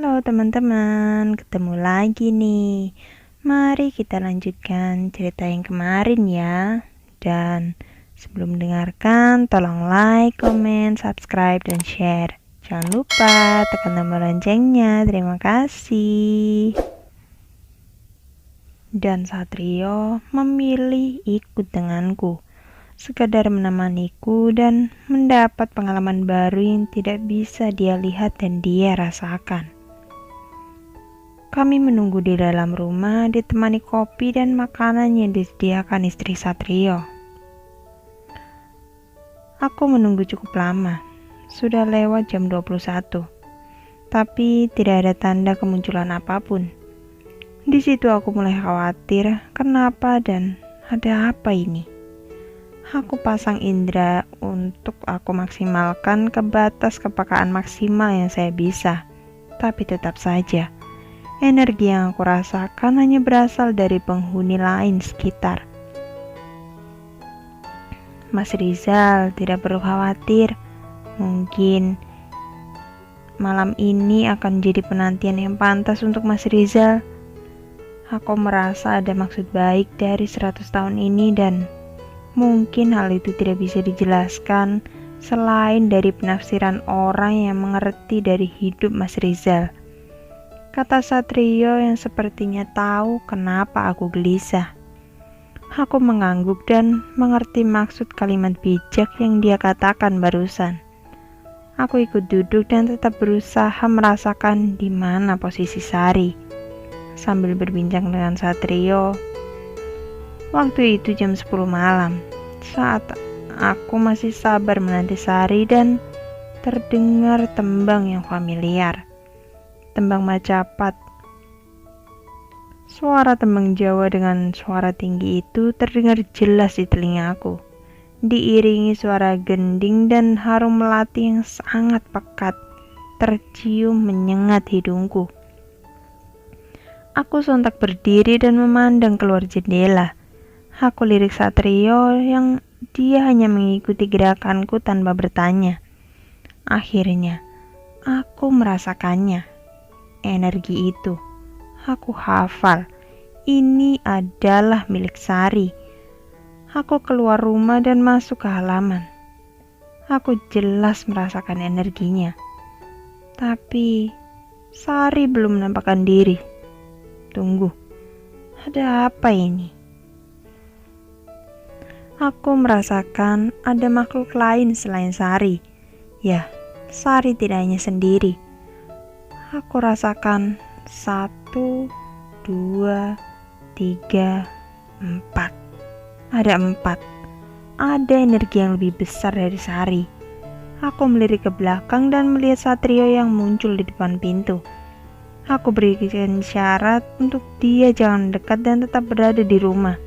Halo teman-teman, ketemu lagi nih. Mari kita lanjutkan cerita yang kemarin ya. Dan sebelum mendengarkan, tolong like, comment, subscribe, dan share. Jangan lupa tekan tombol loncengnya. Terima kasih. Dan Satrio memilih ikut denganku, sekadar menemaniku dan mendapat pengalaman baru yang tidak bisa dia lihat dan dia rasakan. Kami menunggu di dalam rumah ditemani kopi dan makanan yang disediakan istri Satrio. Aku menunggu cukup lama, sudah lewat jam 21, tapi tidak ada tanda kemunculan apapun. Di situ aku mulai khawatir, kenapa dan ada apa ini? Aku pasang indera untuk aku maksimalkan ke batas kepekaan maksimal yang saya bisa, tapi tetap saja energi yang aku rasakan hanya berasal dari penghuni lain sekitar. Mas Rizal tidak perlu khawatir, mungkin malam ini akan jadi penantian yang pantas untuk Mas Rizal. Aku merasa ada maksud baik dari 100 tahun ini dan mungkin hal itu tidak bisa dijelaskan selain dari penafsiran orang yang mengerti dari hidup Mas Rizal. Kata Satrio yang sepertinya tahu kenapa aku gelisah. Aku mengangguk dan mengerti maksud kalimat bijak yang dia katakan barusan. Aku ikut duduk dan tetap berusaha merasakan di mana posisi Sari. Sambil berbincang dengan Satrio. Waktu itu jam 10 malam, saat aku masih sabar menanti Sari dan terdengar tembang yang familiar. Tembang Macapat. Suara tembang Jawa dengan suara tinggi itu terdengar jelas di telingaku, diiringi suara gending dan harum melati yang sangat pekat tercium menyengat hidungku. Aku sontak berdiri dan memandang keluar jendela. Aku lirik Satrio yang dia hanya mengikuti gerakanku tanpa bertanya. Akhirnya, aku merasakannya. Energi itu, aku hafal. Ini adalah milik Sari. Aku keluar rumah dan masuk ke halaman. Aku jelas merasakan energinya. Tapi, Sari belum menampakkan diri. Tunggu, ada apa ini? Aku merasakan ada makhluk lain selain Sari. Ya, Sari tidak hanya sendiri. Aku rasakan 1, 2, 3, 4. Ada 4. Ada energi yang lebih besar dari Sari. Aku melirik ke belakang dan melihat Satrio yang muncul di depan pintu. Aku berikan syarat untuk dia jangan dekat dan tetap berada di rumah.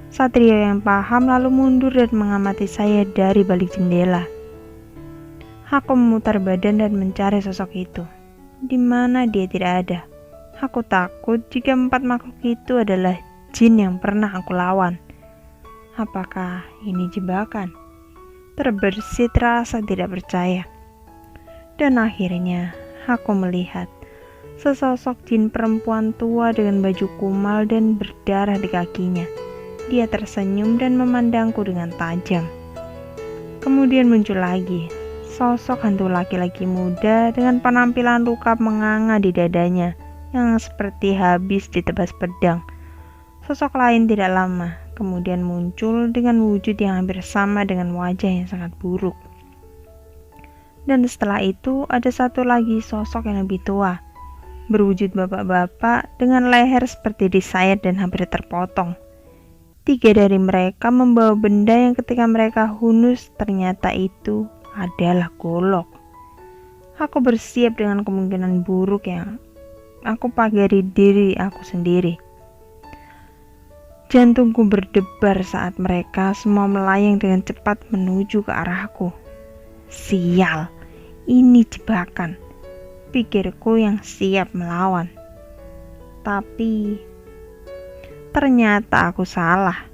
Satrio yang paham lalu mundur dan mengamati saya dari balik jendela. Aku memutar badan dan mencari sosok itu. Di mana dia tidak ada. Aku takut jika 4 makhluk itu adalah jin yang pernah aku lawan. Apakah ini jebakan? Terbersit rasa tidak percaya. Dan akhirnya aku melihat sesosok jin perempuan tua dengan baju kumal dan berdarah di kakinya. Dia tersenyum dan memandangku dengan tajam. Kemudian muncul lagi sosok hantu laki-laki muda dengan penampilan luka menganga di dadanya yang seperti habis ditebas pedang. Sosok lain tidak lama kemudian muncul dengan wujud yang hampir sama dengan wajah yang sangat buruk. Dan setelah itu ada satu lagi sosok yang lebih tua, berwujud bapak-bapak dengan leher seperti disayat dan hampir terpotong. 3 dari mereka membawa benda yang ketika mereka hunus ternyata itu adalah golok. Aku bersiap dengan kemungkinan buruk yang aku pagari diri aku sendiri. Jantungku berdebar saat mereka semua melayang dengan cepat menuju ke arahku. Sial, ini jebakan, pikirku yang siap melawan. Tapi ternyata aku salah.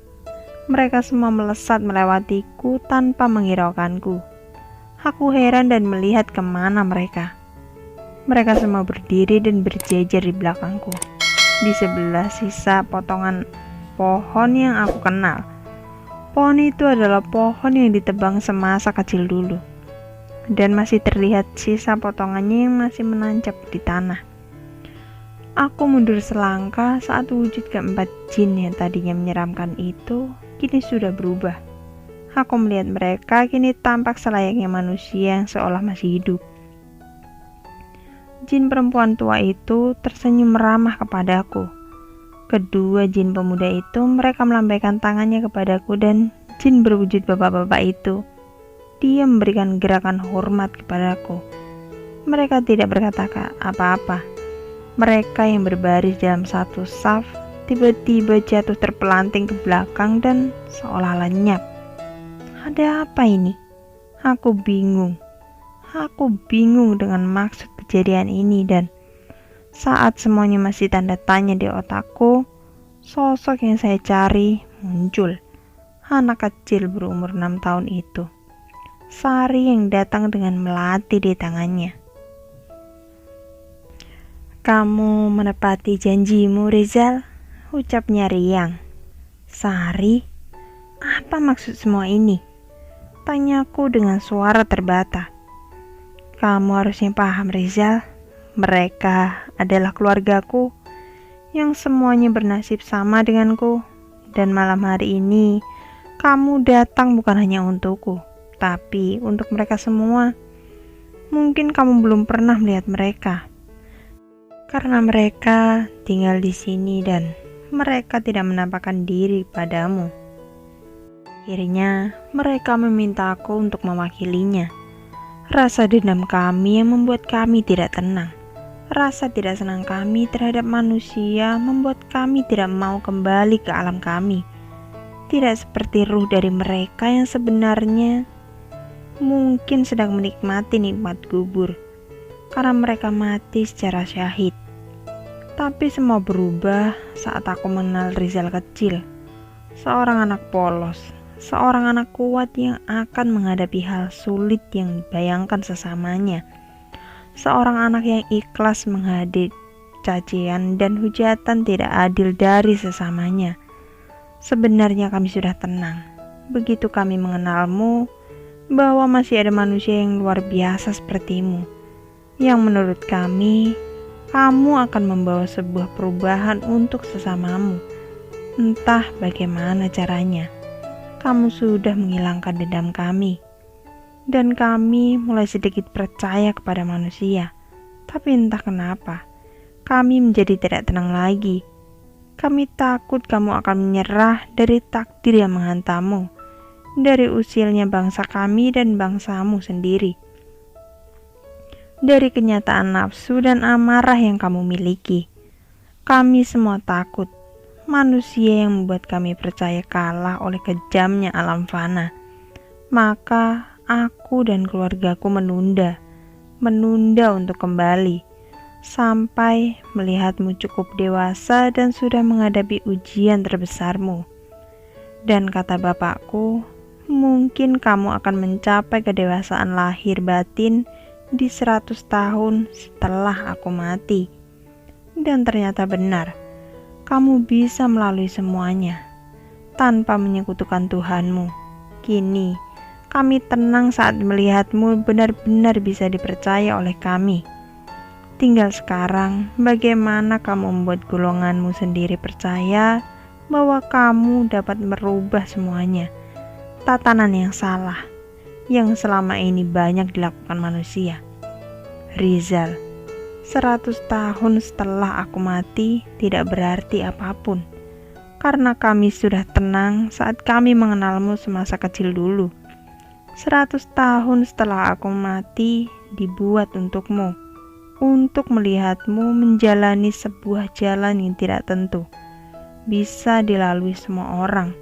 Mereka semua melesat melewatiku tanpa menghiraukanku. Aku heran dan melihat kemana mereka. Mereka semua berdiri dan berjejer di belakangku. Di sebelah sisa potongan pohon yang aku kenal. Pohon itu adalah pohon yang ditebang semasa kecil dulu. Dan masih terlihat sisa potongannya yang masih menancap di tanah. Aku mundur selangkah saat wujud keempat jin yang tadinya menyeramkan itu kini sudah berubah. Aku melihat mereka kini tampak selayaknya manusia yang seolah masih hidup. Jin perempuan tua itu tersenyum ramah kepadaku. Kedua jin pemuda itu mereka melambaikan tangannya kepadaku dan jin berwujud bapak-bapak itu dia memberikan gerakan hormat kepadaku. Mereka tidak berkata apa-apa. Mereka yang berbaris dalam satu saf tiba-tiba jatuh terpelanting ke belakang dan seolah lenyap. Ada apa ini? Aku bingung. Aku bingung dengan maksud kejadian ini dan saat semuanya masih tanda tanya di otakku, sosok yang saya cari muncul. Anak kecil berumur 6 tahun itu. Sari yang datang dengan melati di tangannya. Kamu menepati janjimu, Rizal, ucapnya riang. Sari, apa maksud semua ini? Tanyaku dengan suara terbata. Kamu harusnya paham, Rizal. Mereka adalah keluargaku yang semuanya bernasib sama denganku. Dan malam hari ini, kamu datang bukan hanya untukku, tapi untuk mereka semua. Mungkin kamu belum pernah melihat mereka. Karena mereka tinggal di sini dan mereka tidak menampakkan diri padamu. Akhirnya, mereka meminta aku untuk mewakilinya. Rasa dendam kami yang membuat kami tidak tenang. Rasa tidak senang kami terhadap manusia membuat kami tidak mau kembali ke alam kami. Tidak seperti ruh dari mereka yang sebenarnya mungkin sedang menikmati nikmat kubur. Karena mereka mati secara syahid. Tapi semua berubah saat aku mengenal Rizal kecil. Seorang anak polos, seorang anak kuat yang akan menghadapi hal sulit yang dibayangkan sesamanya. Seorang anak yang ikhlas menghadapi cacian dan hujatan tidak adil dari sesamanya. Sebenarnya kami sudah tenang. Begitu kami mengenalmu, bahwa masih ada manusia yang luar biasa sepertimu. Yang menurut kami, kamu akan membawa sebuah perubahan untuk sesamamu. Entah bagaimana caranya, kamu sudah menghilangkan dendam kami. Dan kami mulai sedikit percaya kepada manusia. Tapi entah kenapa, kami menjadi tidak tenang lagi. Kami takut kamu akan menyerah dari takdir yang menghantammu, dari usilnya bangsa kami dan bangsamu sendiri. Dari kenyataan nafsu dan amarah yang kamu miliki. Kami semua takut. Manusia yang membuat kami percaya kalah oleh kejamnya alam fana. Maka aku dan keluargaku menunda untuk kembali. Sampai melihatmu cukup dewasa dan sudah menghadapi ujian terbesarmu. Dan kata bapakku, mungkin kamu akan mencapai kedewasaan lahir batin di 100 tahun setelah aku mati. Dan ternyata benar, kamu bisa melalui semuanya tanpa menyekutukan Tuhanmu. Kini, kami tenang saat melihatmu benar-benar bisa dipercaya oleh kami. Tinggal sekarang, bagaimana kamu membuat golonganmu sendiri percaya bahwa kamu dapat merubah semuanya. Tatanan yang salah yang selama ini banyak dilakukan manusia. Rizal, 100 tahun setelah aku mati tidak berarti apapun. Karena kami sudah tenang saat kami mengenalmu semasa kecil dulu. 100 tahun setelah aku mati dibuat untukmu. Untuk melihatmu menjalani sebuah jalan yang tidak tentu. Bisa dilalui semua orang.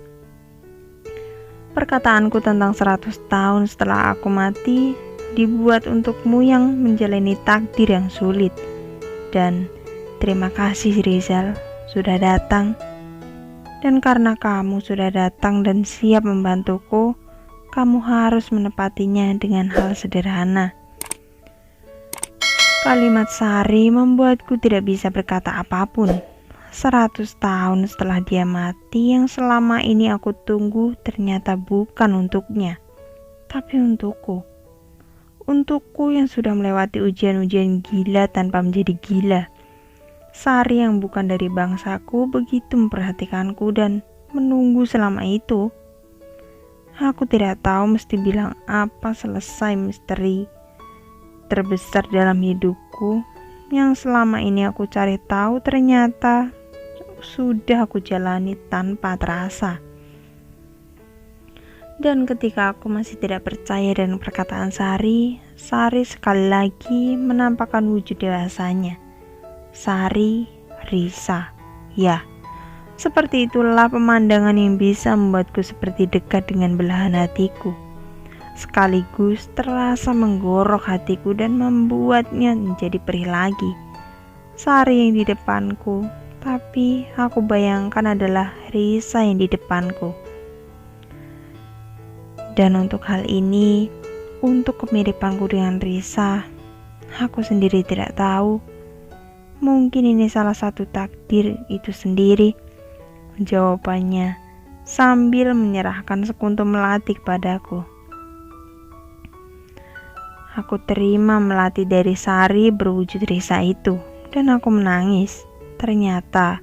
Perkataanku tentang 100 tahun setelah aku mati dibuat untukmu yang menjalani takdir yang sulit. Dan terima kasih Rizal sudah datang. Dan karena kamu sudah datang dan siap membantuku, kamu harus menepatinya dengan hal sederhana. Kalimat Sari membuatku tidak bisa berkata apapun. 100 tahun setelah dia mati, yang selama ini aku tunggu ternyata bukan untuknya, tapi untukku. Untukku yang sudah melewati ujian-ujian gila tanpa menjadi gila. Sari yang bukan dari bangsaku begitu memperhatikanku dan menunggu selama itu. Aku tidak tahu mesti bilang apa selesai misteri terbesar dalam hidupku yang selama ini aku cari tahu ternyata sudah aku jalani tanpa terasa. Dan ketika aku masih tidak percaya dengan perkataan Sari, Sari sekali lagi menampakkan wujud dewasanya. Sari, Risa. Ya, seperti itulah pemandangan yang bisa membuatku seperti dekat dengan belahan hatiku. Sekaligus terasa menggorok hatiku dan membuatnya menjadi perih lagi. Sari yang di depanku, tapi aku bayangkan adalah Risa yang di depanku. Dan untuk hal ini, untuk kemiripanku dengan Risa, aku sendiri tidak tahu. Mungkin ini salah satu takdir itu sendiri. Jawabannya sambil menyerahkan sekuntum melati padaku. Aku terima melati dari Sari berwujud Risa itu, dan aku menangis. Ternyata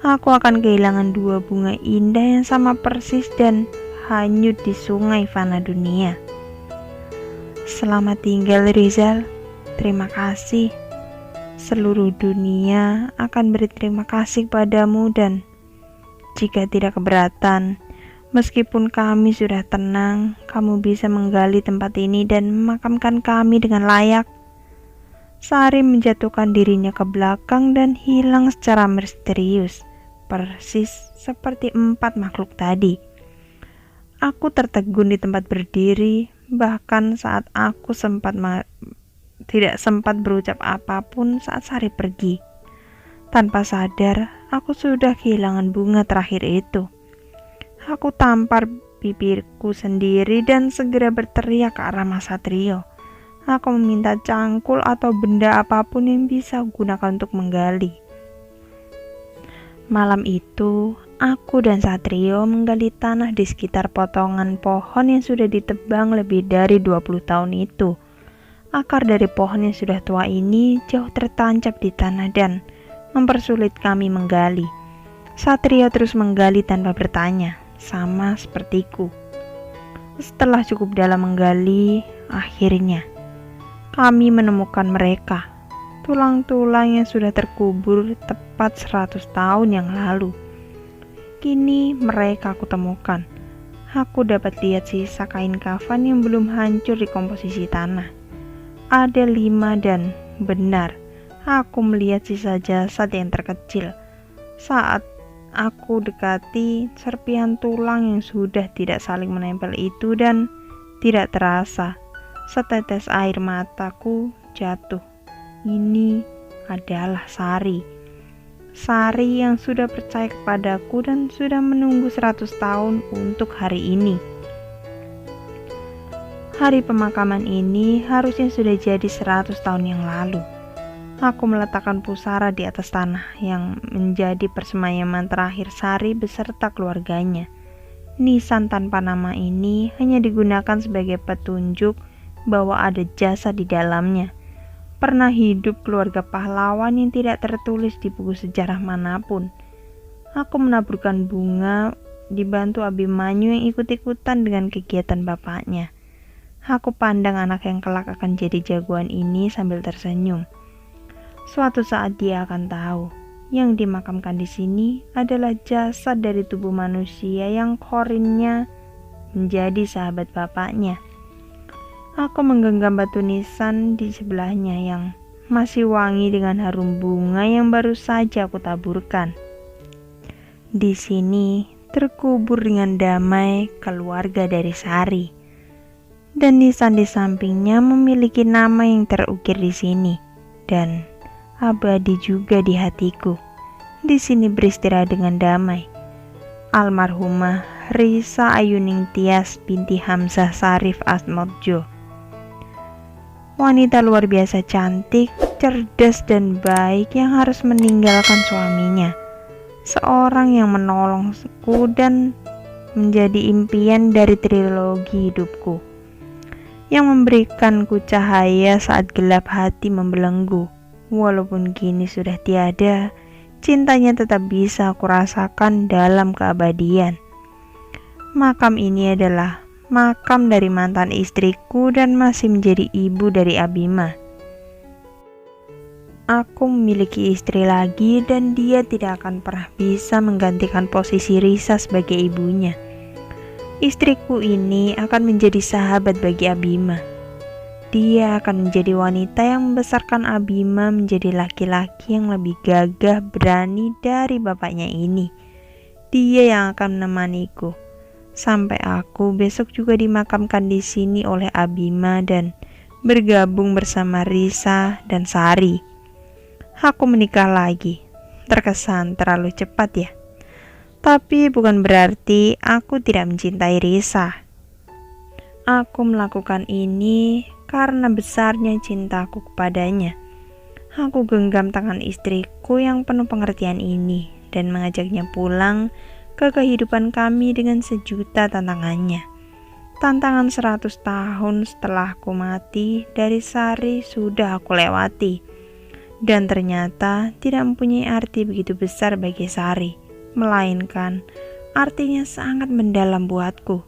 aku akan kehilangan dua bunga indah yang sama persis dan hanyut di sungai fana dunia. Selamat tinggal Rizal, terima kasih. Seluruh dunia akan berterima kasih padamu, dan jika tidak keberatan, meskipun kami sudah tenang, kamu bisa menggali tempat ini dan memakamkan kami dengan layak. Sari menjatuhkan dirinya ke belakang dan hilang secara misterius, persis seperti 4 makhluk tadi. Aku tertegun di tempat berdiri, bahkan saat aku tidak sempat berucap apapun saat Sari pergi. Tanpa sadar, aku sudah kehilangan bunga terakhir itu. Aku tampar bibirku sendiri dan segera berteriak ke arah Mas Satrio. Aku meminta cangkul atau benda apapun yang bisa gunakan untuk menggali. Malam itu, aku dan Satrio menggali tanah di sekitar potongan pohon yang sudah ditebang lebih dari 20 tahun itu. Akar dari pohon yang sudah tua ini jauh tertancap di tanah dan mempersulit kami menggali. Satrio terus menggali tanpa bertanya, sama sepertiku. Setelah cukup dalam menggali, akhirnya kami menemukan mereka. Tulang-tulang yang sudah terkubur tepat 100 tahun yang lalu. Kini mereka aku temukan. Aku dapat lihat sisa kain kafan yang belum hancur di komposisi tanah. Ada 5 dan benar, aku melihat sisa jasad yang terkecil. Saat aku dekati serpihan tulang yang sudah tidak saling menempel itu dan tidak terasa, setetes air mataku jatuh. Ini adalah Sari. Sari yang sudah percaya kepadaku dan sudah menunggu 100 tahun untuk hari ini. Hari pemakaman ini harusnya sudah jadi 100 tahun yang lalu. Aku meletakkan pusara di atas tanah yang menjadi persemayaman terakhir Sari beserta keluarganya. Nisan tanpa nama ini hanya digunakan sebagai petunjuk bahwa ada jasad di dalamnya. Pernah hidup keluarga pahlawan yang tidak tertulis di buku sejarah manapun. Aku menaburkan bunga dibantu Abimanyu yang ikut-ikutan dengan kegiatan bapaknya. Aku pandang anak yang kelak akan jadi jagoan ini sambil tersenyum. Suatu saat dia akan tahu, yang dimakamkan di sini adalah jasad dari tubuh manusia yang korinnya menjadi sahabat bapaknya. Aku menggenggam batu nisan di sebelahnya yang masih wangi dengan harum bunga yang baru saja aku taburkan. Di sini terkubur dengan damai keluarga dari Sari. Dan nisan di sampingnya memiliki nama yang terukir di sini dan abadi juga di hatiku. Di sini beristirahat dengan damai. Almarhumah Risa Ayuning Tias binti Hamzah Sarif Atmodjo. wanita luar biasa cantik, cerdas dan baik yang harus meninggalkan suaminya. Seorang yang menolongku dan menjadi impian dari trilogi hidupku, yang memberikanku cahaya saat gelap hati membelenggu. Walaupun kini sudah tiada, cintanya tetap bisa aku rasakan dalam keabadian. Makam ini adalah makam dari mantan istriku dan masih menjadi ibu dari Abima. Aku memiliki istri lagi dan dia tidak akan pernah bisa menggantikan posisi Risa sebagai ibunya. Istriku ini akan menjadi sahabat bagi Abima. Dia akan menjadi wanita yang membesarkan Abima menjadi laki-laki yang lebih gagah berani dari bapaknya ini. Dia yang akan menemaniku sampai aku besok juga dimakamkan di sini oleh Abima dan bergabung bersama Risa dan Sari. Aku menikah lagi. Terkesan terlalu cepat ya. Tapi bukan berarti aku tidak mencintai Risa. Aku melakukan ini karena besarnya cintaku kepadanya. Aku genggam tangan istriku yang penuh pengertian ini dan mengajaknya pulang ke kehidupan kami dengan sejuta tantangannya. Tantangan 100 tahun setelah aku mati dari Sari sudah aku lewati. Dan ternyata tidak mempunyai arti begitu besar bagi Sari, melainkan artinya sangat mendalam buatku.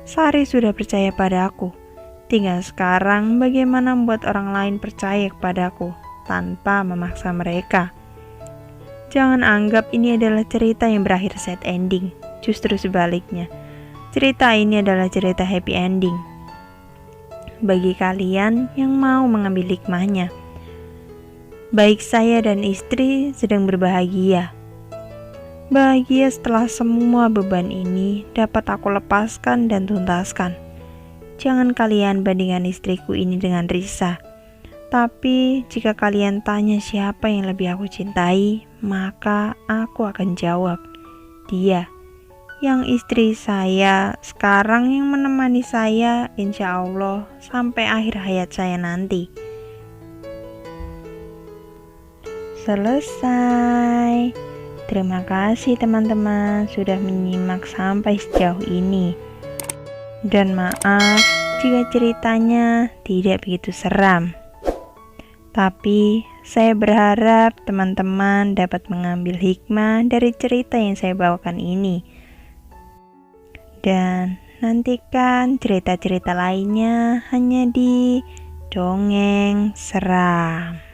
Sari sudah percaya padaku. Tinggal sekarang bagaimana membuat orang lain percaya kepadaku tanpa memaksa mereka. Jangan anggap ini adalah cerita yang berakhir sad ending. Justru sebaliknya, cerita ini adalah cerita happy ending bagi kalian yang mau mengambil hikmahnya. Baik saya dan istri sedang berbahagia. Bahagia setelah semua beban ini dapat aku lepaskan dan tuntaskan. Jangan kalian bandingkan istriku ini dengan Risa. Tapi jika kalian tanya siapa yang lebih aku cintai, maka aku akan jawab, dia. Yang istri saya sekarang yang menemani saya insya Allah sampai akhir hayat saya nanti. Selesai. Terima kasih teman-teman sudah menyimak sampai sejauh ini. Dan maaf jika ceritanya tidak begitu seram. Tapi saya berharap teman-teman dapat mengambil hikmah dari cerita yang saya bawakan ini. Dan nantikan cerita-cerita lainnya hanya di Dongeng Seram.